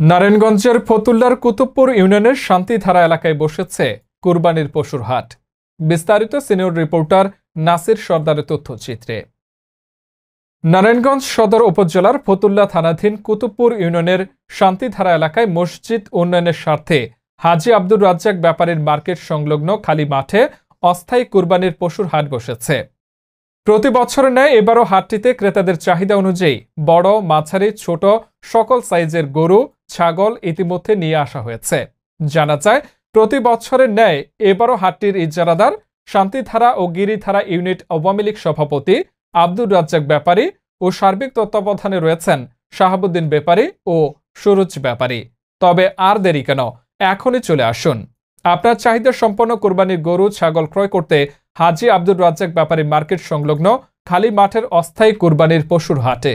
নারায়ণগঞ্জের ফতুল্লার কুতুবপুর ইউনিয়নের শান্তিধারা এলাকায় বসেছে কুরবানির পশুর হাট। বিস্তারিত সিনিয়র রিপোর্টার নাসির সর্দারের তথ্যচিত্রে। নারায়ণগঞ্জ সদর উপজেলার ফতুল্লা থানাধীন কুতুবপুর ইউনিয়নের শান্তিধারা এলাকায় মসজিদ উন্নয়নের স্বার্থে হাজী আব্দুর রাজ্জাক ব্যাপারীর মার্কেট সংলগ্ন খালি মাঠে অস্থায়ী কুরবানির পশুর হাট বসেছে। প্রতি বছরের ন্যায় এবারও হাটটিতে ক্রেতাদের চাহিদা অনুযায়ী বড়, মাঝারি, ছোট সকল সাইজের গরু, ছাগল ইতিমধ্যে নিয়ে আসা হয়েছে। জানা যায়, প্রতি বছরের ন্যায় এবারও হাটটির ইজারাদার শান্তিধারা ও গিরিধারা ইউনিট আওয়ামী লীগ সভাপতি আব্দুর রাজ্জাক ব্যাপারী ও সার্বিক তত্ত্বাবধানে রয়েছেন শাহাবুদ্দিন ব্যাপারী ও সুরুজ ব্যাপারী। তবে আর দেরি কেন, এখনই চলে আসুন। আপনার চাহিদা সম্পন্ন কোরবানির গরু, ছাগল ক্রয় করতে হাজী আব্দুর রাজ্জাক ব্যাপারী মার্কেট সংলগ্ন খালি মাঠের অস্থায়ী কুরবানির পশুর হাটে।